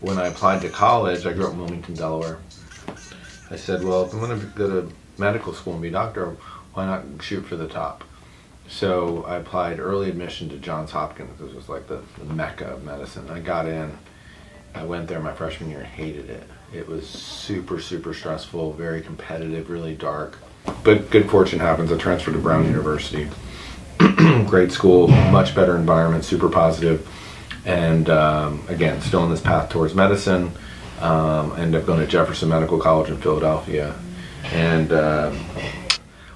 when I applied to college, I grew up in Wilmington, Delaware. I said, well, if I'm going to go to medical school and be a doctor, why not shoot for the top? So I applied early admission to Johns Hopkins. This was like the mecca of medicine. I got in. I went there my freshman year and hated it. It was super, super stressful, very competitive, really dark. But good fortune happens. I transferred to Brown University. Great school, much better environment, super positive. And again, still on this path towards medicine. Ended up going to Jefferson Medical College in Philadelphia. And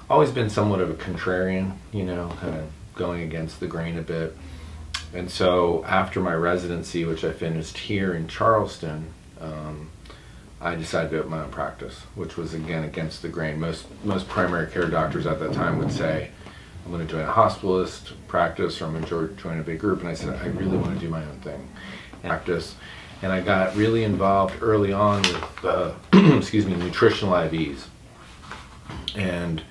always been somewhat of a contrarian, you know, kind of going against the grain a bit. And so after my residency, which I finished here in Charleston, I decided to open my own practice, which was again against the grain. Most primary care doctors at that time would say, I'm going to join a hospitalist practice or I'm going to join a big group. And I said, I really want to do my own thing. Practice. And I got really involved early on with, nutritional IVs. And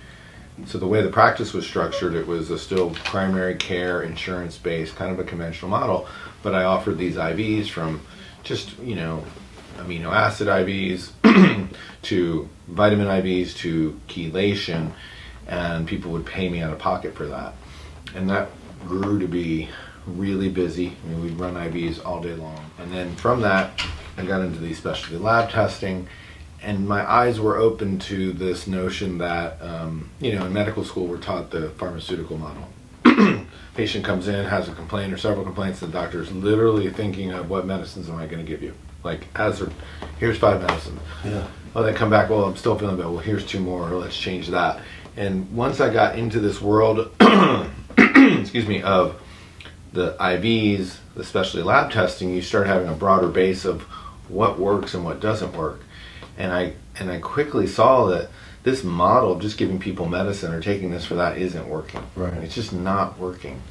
so the way the practice was structured, it was a still primary care, insurance-based, kind of a conventional model, but I offered these IVs from just, you know, amino acid IVs to vitamin IVs to chelation, and people would pay me out of pocket for that. And that grew to be really busy. I mean, we'd run IVs all day long. And then from that, I got into the specialty lab testing. And my eyes were open to this notion that, in medical school we're taught the pharmaceutical model. Patient comes in, has a complaint or several complaints, and the doctor's literally thinking of what medicines am I going to give you? Like, here's 5 medicines. Yeah. Oh, they come back, well, I'm still feeling bad. Well, here's 2 more, or let's change that. And once I got into this world, of the IVs, the specialty lab testing, you start having a broader base of what works and what doesn't work. And I quickly saw that this model of just giving people medicine or taking this for that isn't working. Right. It's just not working.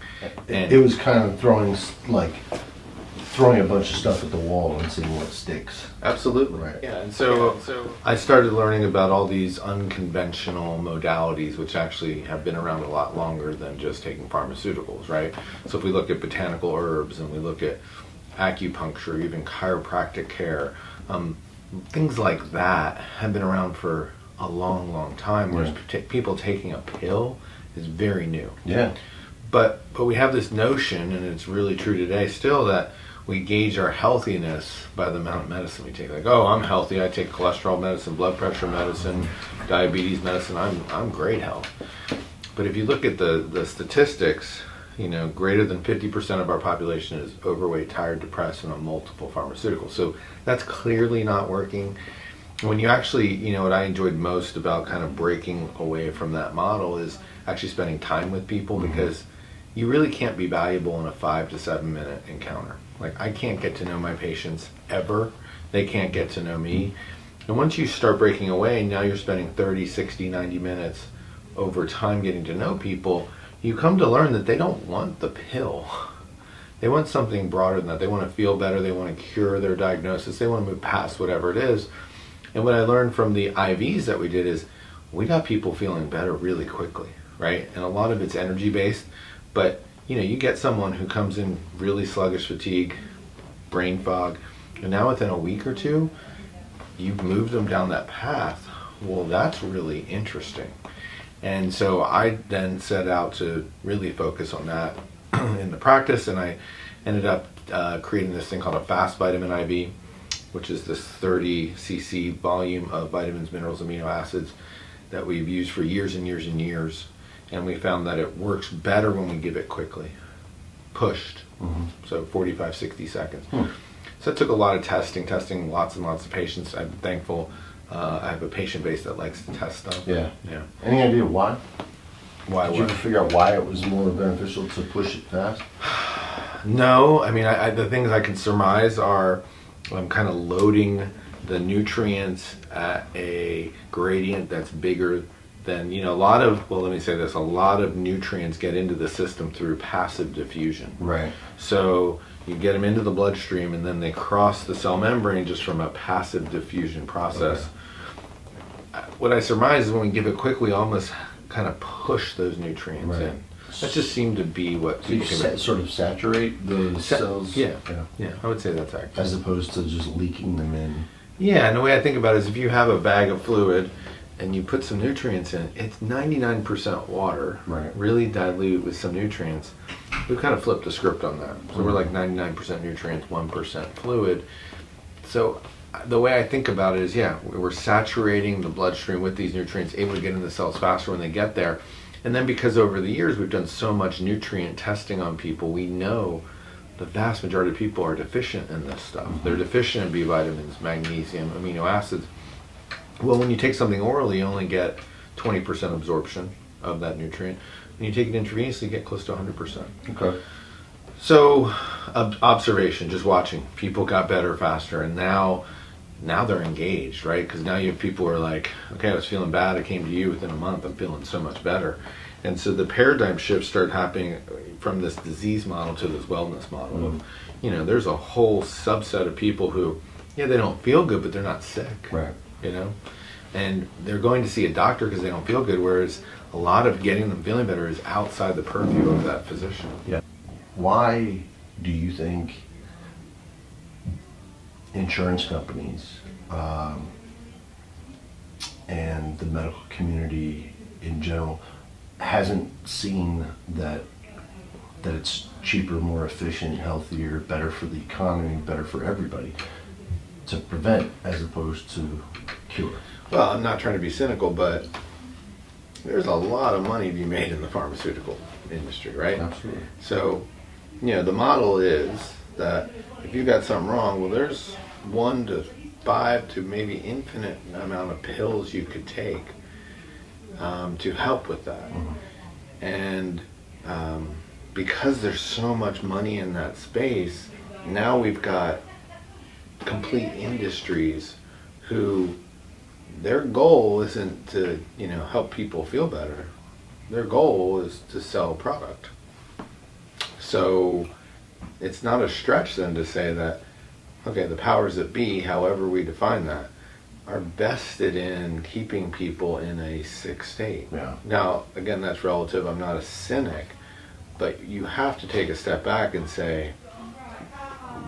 And it was kind of throwing a bunch of stuff at the wall and seeing what sticks. Absolutely. Right. Yeah. And so I started learning about all these unconventional modalities, which actually have been around a lot longer than just taking pharmaceuticals, right? So if we look at botanical herbs and we look at acupuncture, even chiropractic care, things like that have been around for a long, long time, whereas people taking a pill is very new. Yeah. But we have this notion, and it's really true today still, that we gauge our healthiness by the amount of medicine we take. Like, oh, I'm healthy, I take cholesterol medicine, blood pressure medicine, diabetes medicine, I'm great health. But if you look at the statistics, greater than 50% of our population is overweight, tired, depressed, and on multiple pharmaceuticals. So that's clearly not working. When you actually, what I enjoyed most about kind of breaking away from that model is actually spending time with people, because you really can't be valuable in a 5 to 7 minute encounter. Like, I can't get to know my patients ever. They can't get to know me. And once you start breaking away, now you're spending 30, 60, 90 minutes over time getting to know people. You come to learn that they don't want the pill. They want something broader than that. They want to feel better. They want to cure their diagnosis. They want to move past whatever it is. And what I learned from the IVs that we did is we got people feeling better really quickly, right? And a lot of it's energy based, but you get someone who comes in really sluggish, fatigue, brain fog, and now within a week or two, you've moved them down that path. Well, that's really interesting. And so I then set out to really focus on that in the practice, and I ended up creating this thing called a fast vitamin IV, which is this 30 cc volume of vitamins, minerals, amino acids that we've used for years and years and years. And we found that it works better when we give it quickly, pushed, so 45, 60 seconds. So it took a lot of testing lots and lots of patients. I'm thankful I have a patient base that likes to test stuff. Yeah. Yeah. Any idea why? Why? Did you ever figure out why it was more beneficial to push it fast? No. I mean, the things I can surmise are I'm kind of loading the nutrients at a gradient that's bigger than, a lot of nutrients get into the system through passive diffusion. Right. So you get them into the bloodstream and then they cross the cell membrane just from a passive diffusion process. Okay. What I surmise is when we give it quick, we almost kind of push those nutrients in. That just seemed to be what So you people came sort of saturate the cells? Yeah, I would say that's accurate. As opposed to just leaking them in. Yeah, and the way I think about it is if you have a bag of fluid and you put some nutrients in, it's 99% water, Right. really dilute with some nutrients. We've kind of flipped the script on that. So we're like 99% nutrients, 1% fluid. So the way I think about it is, yeah, we're saturating the bloodstream with these nutrients, able to get in the cells faster when they get there. And then because over the years we've done so much nutrient testing on people, we know the vast majority of people are deficient in this stuff. They're deficient in B vitamins, magnesium, amino acids. Well, when you take something orally, you only get 20% absorption of that nutrient. When you take it intravenously, you get close to 100%. Okay. So, observation, just watching. People got better faster, and now they're engaged, right? Because now you have people who are like, okay, I was feeling bad, I came to you within a month, I'm feeling so much better. And so the paradigm shifts start happening from this disease model to this wellness model. Of, there's a whole subset of people who, they don't feel good, but they're not sick. Right. And they're going to see a doctor because they don't feel good, whereas a lot of getting them feeling better is outside the purview of that physician. Yeah. Why do you think insurance companies and the medical community in general hasn't seen that it's cheaper, more efficient, healthier, better for the economy, better for everybody to prevent as opposed to cure? Well, I'm not trying to be cynical, but there's a lot of money to be made in the pharmaceutical industry, right? Absolutely. So, the model is that if you got something wrong, well, there's 1 to 5 to maybe infinite amount of pills you could take to help with that. And because there's so much money in that space, now we've got complete industries who their goal isn't to help people feel better. Their goal is to sell product. So it's not a stretch then to say that, okay, the powers that be, however we define that, are vested in keeping people in a sick state. Yeah. Now, again, that's relative. I'm not a cynic, but you have to take a step back and say,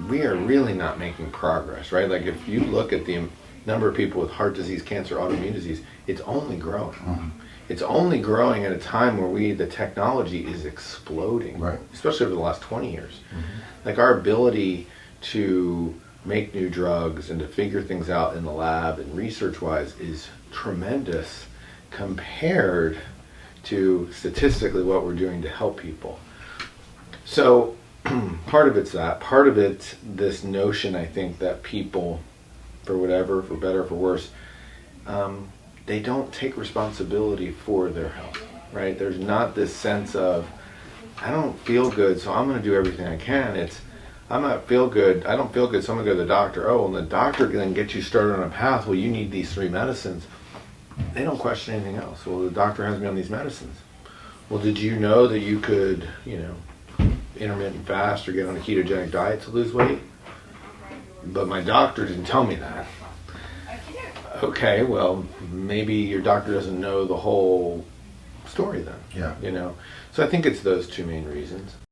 we are really not making progress, right? Like if you look at the number of people with heart disease, cancer, autoimmune disease, it's only growing. It's only growing at a time where the technology is exploding, right? Especially over the last 20 years. Like our ability to make new drugs and to figure things out in the lab and research-wise is tremendous compared to statistically what we're doing to help people. So part of it's that. Part of it's this notion, I think, that people, for whatever, for better or for worse, they don't take responsibility for their health, right? There's not this sense of, I don't feel good, so I'm going to do everything I can. It's, I don't feel good, so I'm going to go to the doctor. Oh, and the doctor then gets you started on a path, well, you need these 3 medicines. They don't question anything else. Well, the doctor has me on these medicines. Well, did you know that you could, intermittent fast or get on a ketogenic diet to lose weight? But my doctor didn't tell me that. Okay, well, maybe your doctor doesn't know the whole story then. Yeah. So I think it's those 2 main reasons.